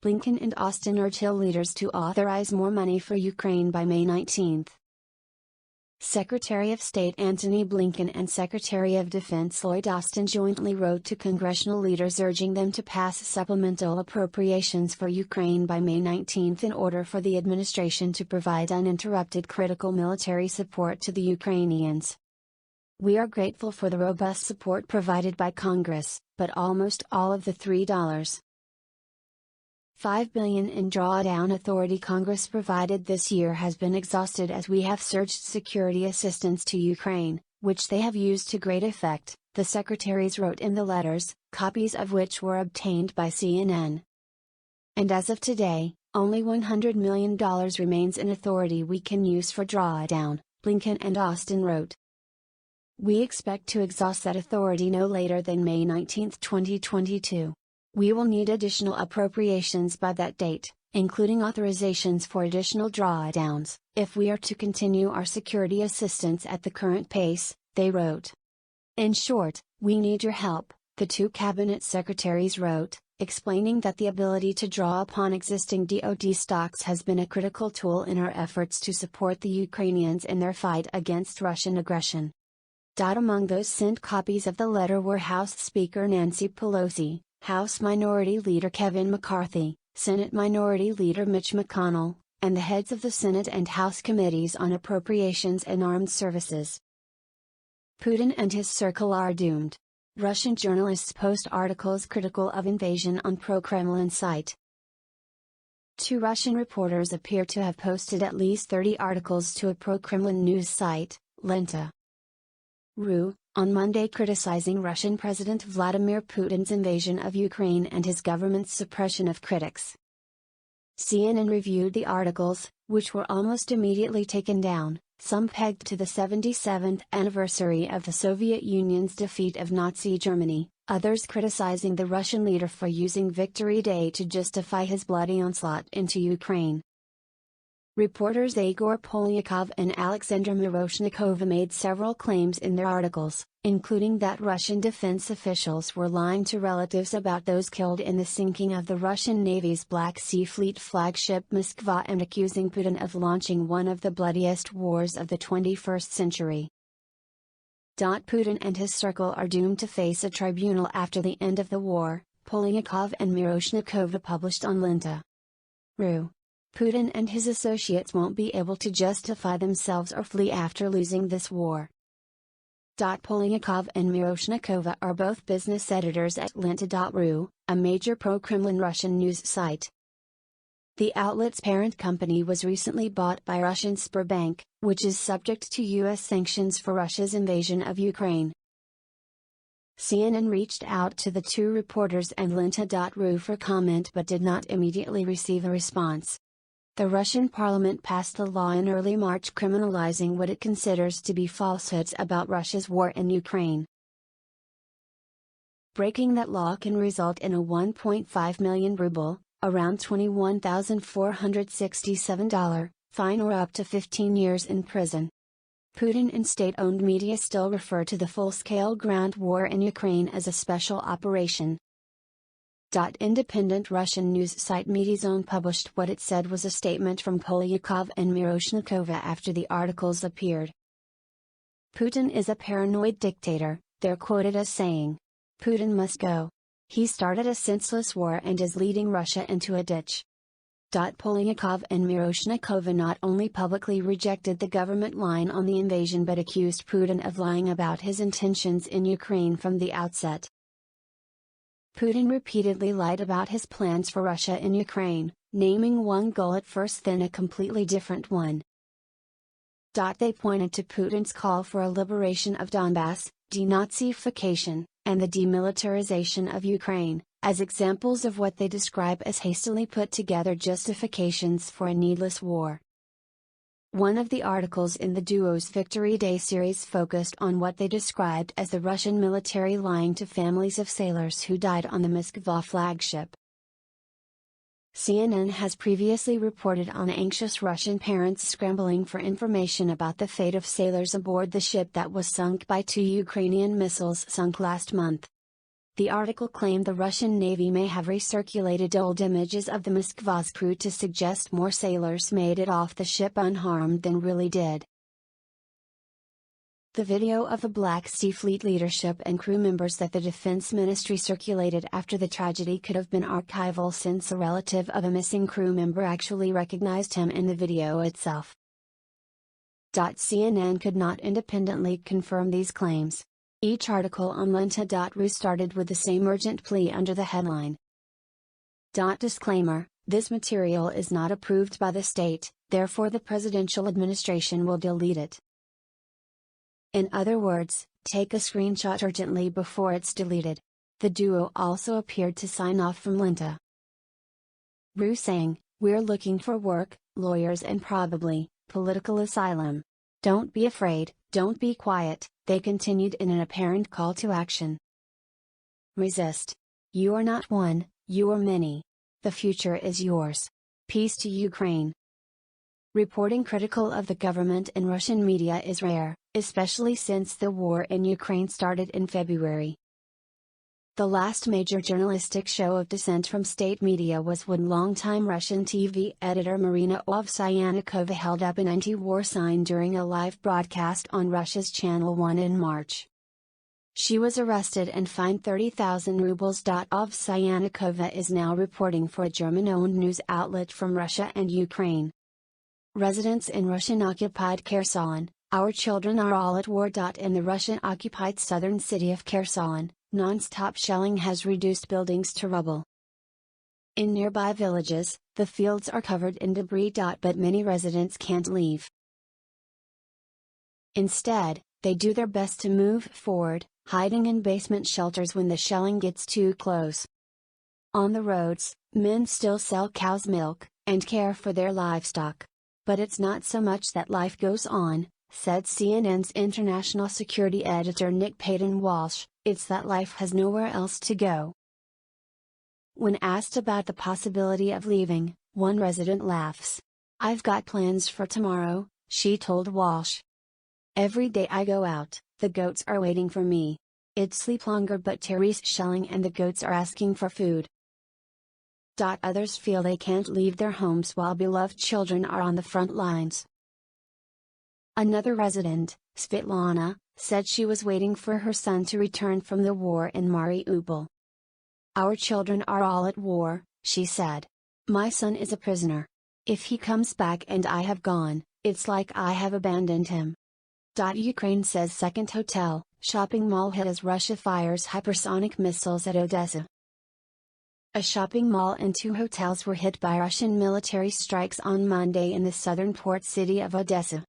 Blinken and Austin urge Hill leaders to authorize more money for Ukraine by May 19. Secretary of State Antony Blinken and Secretary of Defense Lloyd Austin jointly wrote to congressional leaders urging them to pass supplemental appropriations for Ukraine by May 19 in order for the administration to provide uninterrupted critical military support to the Ukrainians. We are grateful for the robust support provided by Congress, but almost all of the $3.5 billion in drawdown authority Congress provided this year has been exhausted as we have surged security assistance to Ukraine, which they have used to great effect, the secretaries wrote in the letters, copies of which were obtained by CNN. And as of today, only $100 million remains in authority we can use for drawdown, Blinken and Austin wrote. We expect to exhaust that authority no later than May 19, 2022. We will need additional appropriations by that date, including authorizations for additional drawdowns, if we are to continue our security assistance at the current pace, they wrote. In short, we need your help, the two cabinet secretaries wrote, explaining that the ability to draw upon existing DoD stocks has been a critical tool in our efforts to support the Ukrainians in their fight against Russian aggression. Among those sent copies of the letter were House Speaker Nancy Pelosi, House Minority Leader Kevin McCarthy, Senate Minority Leader Mitch McConnell, and the heads of the Senate and House Committees on Appropriations and Armed Services. Putin and his circle are doomed. Russian journalists post articles critical of invasion on pro-Kremlin site. Two Russian reporters appear to have posted at least 30 articles to a pro-Kremlin news site, Lenta.ru, on Monday criticizing Russian President Vladimir Putin's invasion of Ukraine and his government's suppression of critics. CNN reviewed the articles, which were almost immediately taken down, some pegged to the 77th anniversary of the Soviet Union's defeat of Nazi Germany, others criticizing the Russian leader for using Victory Day to justify his bloody onslaught into Ukraine. Reporters Igor Polyakov and Alexandra Miroshnikova made several claims in their articles, including that Russian defense officials were lying to relatives about those killed in the sinking of the Russian Navy's Black Sea Fleet flagship Moskva and accusing Putin of launching one of the bloodiest wars of the 21st century. Putin and his circle are doomed to face a tribunal after the end of the war, Polyakov and Miroshnikova published on Lenta.ru. Putin and his associates won't be able to justify themselves or flee after losing this war. Polyakov and Miroshnikova are both business editors at Lenta.ru, a major pro-Kremlin Russian news site. The outlet's parent company was recently bought by Russian Sberbank, which is subject to U.S. sanctions for Russia's invasion of Ukraine. CNN reached out to the two reporters and Lenta.ru for comment but did not immediately receive a response. The Russian parliament passed a law in early March criminalizing what it considers to be falsehoods about Russia's war in Ukraine. Breaking that law can result in a 1.5 million ruble, around $21,467, fine or up to 15 years in prison. Putin and state-owned media still refer to the full-scale ground war in Ukraine as a special operation. Independent Russian news site Mediazone published what it said was a statement from Polyakov and Miroshnikova after the articles appeared. Putin is a paranoid dictator, they're quoted as saying. Putin must go. He started a senseless war and is leading Russia into a ditch. Polyakov and Miroshnikova not only publicly rejected the government line on the invasion but accused Putin of lying about his intentions in Ukraine from the outset. Putin repeatedly lied about his plans for Russia in Ukraine, naming one goal at first then a completely different one. They pointed to Putin's call for a liberation of Donbass, denazification, and the demilitarization of Ukraine, as examples of what they describe as hastily put together justifications for a needless war. One of the articles in the duo's Victory Day series focused on what they described as the Russian military lying to families of sailors who died on the Moskva flagship. CNN has previously reported on anxious Russian parents scrambling for information about the fate of sailors aboard the ship that was sunk by two Ukrainian missiles sunk last month. The article claimed the Russian Navy may have recirculated old images of the Moskva's crew to suggest more sailors made it off the ship unharmed than really did. The video of the Black Sea Fleet leadership and crew members that the Defense Ministry circulated after the tragedy could have been archival, since a relative of a missing crew member actually recognized him in the video itself. CNN could not independently confirm these claims. Each article on Lenta.ru started with the same urgent plea under the headline. Disclaimer: this material is not approved by the state, therefore the presidential administration will delete it. In other words, take a screenshot urgently before it's deleted. The duo also appeared to sign off from Lenta.ru saying, "We're looking for work, lawyers and probably political asylum. Don't be afraid, don't be quiet," they continued in an apparent call to action. Resist. You are not one, you are many. The future is yours. Peace to Ukraine. Reporting critical of the government in Russian media is rare, especially since the war in Ukraine started in February. The last major journalistic show of dissent from state media was when longtime Russian TV editor Marina Ovsyannikova held up an anti-war sign during a live broadcast on Russia's Channel 1 in March. She was arrested and fined 30,000 rubles. Ovsyannikova is now reporting for a German-owned news outlet from Russia and Ukraine. Residents in Russian-occupied Kherson, "Our children are all at war." In the Russian-occupied southern city of Kherson, non-stop shelling has reduced buildings to rubble. In nearby villages, the fields are covered in debris. But many residents can't leave. Instead, they do their best to move forward, hiding in basement shelters when the shelling gets too close. On the roads, men still sell cow's milk, and care for their livestock. But it's not so much that life goes on, said CNN's international security editor Nick Paton-Walsh, it's that life has nowhere else to go. When asked about the possibility of leaving, one resident laughs. "I've got plans for tomorrow," she told Walsh. "Every day I go out, the goats are waiting for me. I'd sleep longer, but Terry's shelling and the goats are asking for food." Others feel they can't leave their homes while beloved children are on the front lines. Another resident, Svetlana, said she was waiting for her son to return from the war in Mariupol. "Our children are all at war," she said. "My son is a prisoner. If he comes back and I have gone, it's like I have abandoned him." Ukraine says second hotel, shopping mall hit as Russia fires hypersonic missiles at Odessa. A shopping mall and two hotels were hit by Russian military strikes on Monday in the southern port city of Odessa.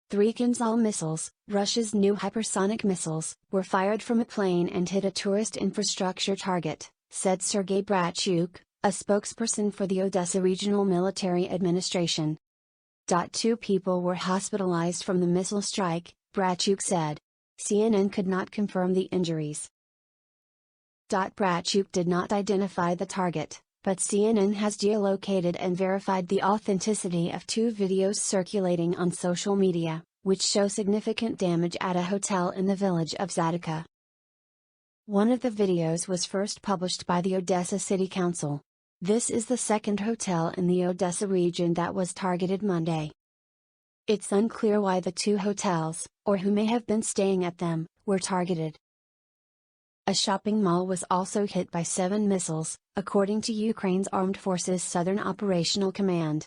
3 Kinzhal missiles, Russia's new hypersonic missiles, were fired from a plane and hit a tourist infrastructure target, said Sergei Brachuk, a spokesperson for the Odessa Regional Military Administration. 2 people were hospitalized from the missile strike, Brachuk said. CNN could not confirm the injuries. Brachuk did not identify the target, but CNN has geolocated and verified the authenticity of 2 videos circulating on social media, which show significant damage at a hotel in the village of Zadika. One of the videos was first published by the Odessa City Council. This is the second hotel in the Odessa region that was targeted Monday. It's unclear why the 2 hotels, or who may have been staying at them, were targeted. A shopping mall was also hit by 7 missiles, according to Ukraine's Armed Forces Southern Operational Command.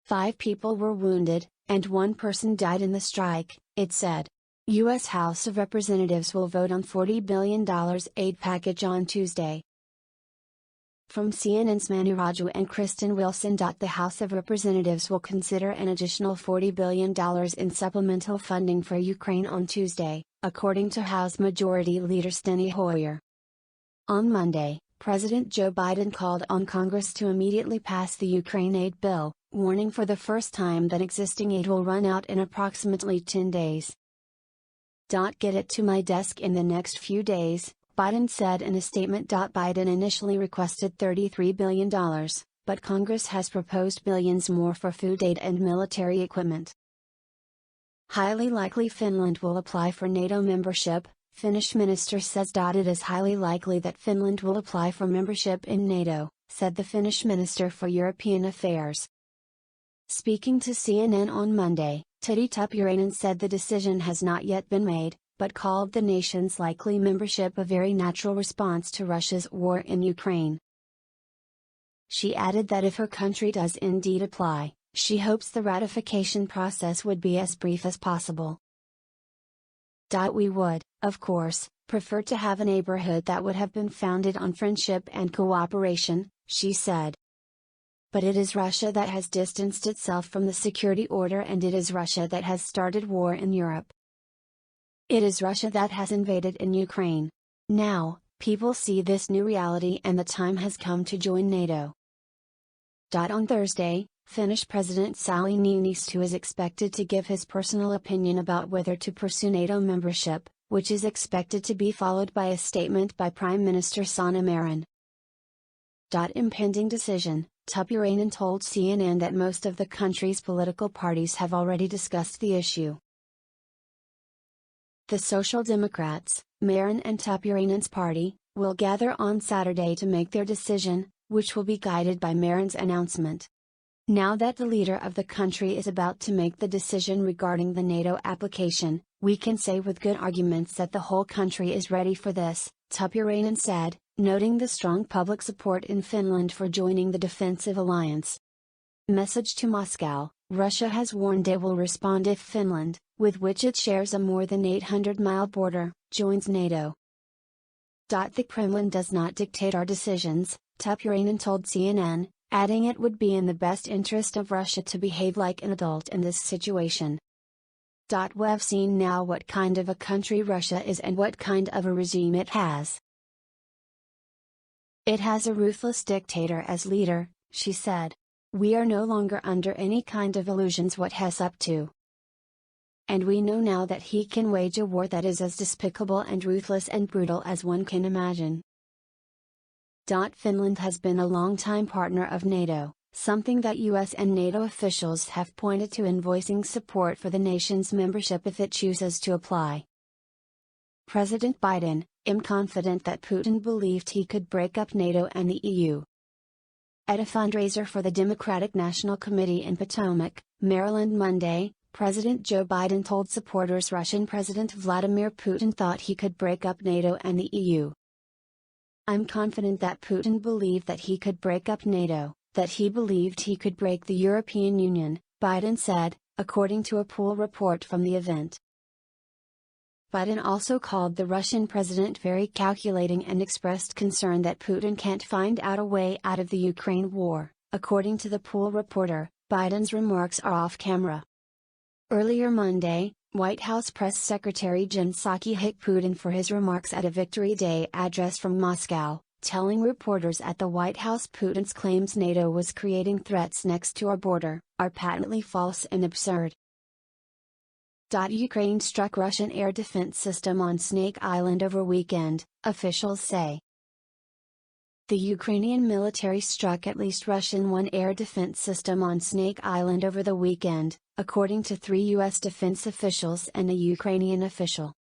5 people were wounded, and 1 person died in the strike, it said. U.S. House of Representatives will vote on $40 billion aid package on Tuesday. From CNN's Manu Raju and Kristen Wilson. The House of Representatives will consider an additional $40 billion in supplemental funding for Ukraine on Tuesday, according to House Majority Leader Steny Hoyer. On Monday, President Joe Biden called on Congress to immediately pass the Ukraine aid bill, warning for the first time that existing aid will run out in approximately 10 days. Get it to my desk in the next few days, Biden said in a statement. Biden initially requested $33 billion, but Congress has proposed billions more for food aid and military equipment. Highly likely Finland will apply for NATO membership, Finnish minister says. It is highly likely that Finland will apply for membership in NATO, said the Finnish Minister for European Affairs. Speaking to CNN on Monday, Tytti Tuppurainen said the decision has not yet been made, but called the nation's likely membership a very natural response to Russia's war in Ukraine. She added that if her country does indeed apply, she hopes the ratification process would be as brief as possible. We would, of course, prefer to have a neighborhood that would have been founded on friendship and cooperation, she said. But it is Russia that has distanced itself from the security order, and it is Russia that has started war in Europe. It is Russia that has invaded in Ukraine. Now, people see this new reality and the time has come to join NATO. On Thursday, Finnish President Sauli Niinisto is expected to give his personal opinion about whether to pursue NATO membership, which is expected to be followed by a statement by Prime Minister Sanna Marin. Impending decision, Tuppurainen told CNN that most of the country's political parties have already discussed the issue. The Social Democrats, Marin and Tuppurainen's party, will gather on Saturday to make their decision, which will be guided by Marin's announcement. Now that the leader of the country is about to make the decision regarding the NATO application, we can say with good arguments that the whole country is ready for this, Tuppurainen said, noting the strong public support in Finland for joining the defensive alliance. Message to Moscow: Russia has warned it will respond if Finland, with which it shares a more than 800-mile border, joins NATO. The Kremlin does not dictate our decisions, Tuppurainen told CNN, adding it would be in the best interest of Russia to behave like an adult in this situation. We've seen now what kind of a country Russia is and what kind of a regime it has. It has a ruthless dictator as leader, she said. We are no longer under any kind of illusions what he's up to. And we know now that he can wage a war that is as despicable and ruthless and brutal as one can imagine. Finland has been a long-time partner of NATO, something that US and NATO officials have pointed to in voicing support for the nation's membership if it chooses to apply. President Biden, I'm confident that Putin believed he could break up NATO and the EU. At a fundraiser for the Democratic National Committee in Potomac, Maryland Monday, President Joe Biden told supporters Russian President Vladimir Putin thought he could break up NATO and the EU. I'm confident that Putin believed that he could break up NATO, that he believed he could break the European Union, Biden said, according to a poll report from the event. Biden also called the Russian president very calculating and expressed concern that Putin can't find out a way out of the Ukraine war. According to the poll reporter, Biden's remarks are off camera. Earlier Monday, White House Press Secretary Jen Psaki hit Putin for his remarks at a Victory Day address from Moscow, telling reporters at the White House Putin's claims NATO was creating threats next to our border are patently false and absurd. Ukraine struck Russian air defense system on Snake Island over weekend, officials say. The Ukrainian military struck at least Russian one air defense system on Snake Island over the weekend, according to 3 U.S. defense officials and a Ukrainian official.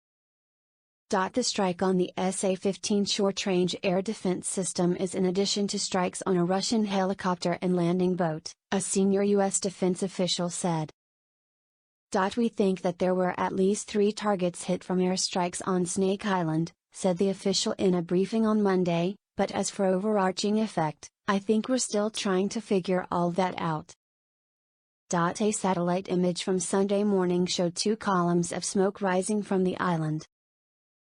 The strike on the SA-15 short-range air defense system is in addition to strikes on a Russian helicopter and landing boat, a senior U.S. defense official said. We think that there were at least 3 targets hit from airstrikes on Snake Island, said the official in a briefing on Monday, but as for overarching effect, I think we're still trying to figure all that out. A satellite image from Sunday morning showed 2 columns of smoke rising from the island.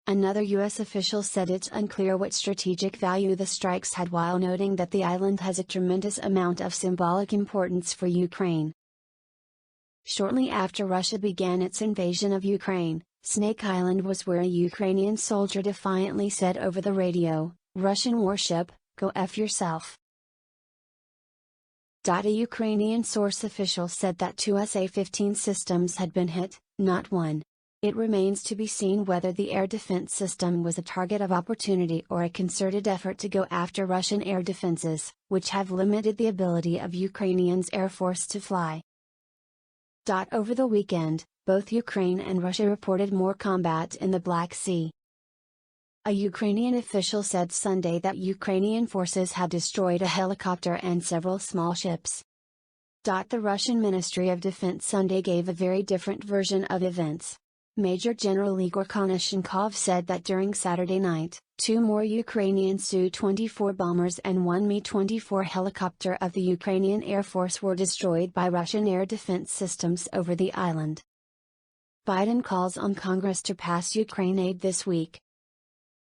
Another U.S. official said it's unclear what strategic value the strikes had, while noting that the island has a tremendous amount of symbolic importance for Ukraine. Shortly after Russia began its invasion of Ukraine, Snake Island was where a Ukrainian soldier defiantly said over the radio, "Russian warship, go F yourself." A Ukrainian source official said that 2 SA-15 systems had been hit, not one. It remains to be seen whether the air defense system was a target of opportunity or a concerted effort to go after Russian air defenses, which have limited the ability of Ukrainians' air force to fly. Over the weekend, both Ukraine and Russia reported more combat in the Black Sea. A Ukrainian official said Sunday that Ukrainian forces had destroyed a helicopter and several small ships. The Russian Ministry of Defense Sunday gave a very different version of events. Major General Igor Konashenkov said that during Saturday night, 2 more Ukrainian Su-24 bombers and 1 Mi-24 helicopter of the Ukrainian Air Force were destroyed by Russian air defense systems over the island. Biden calls on Congress to pass Ukraine aid this week.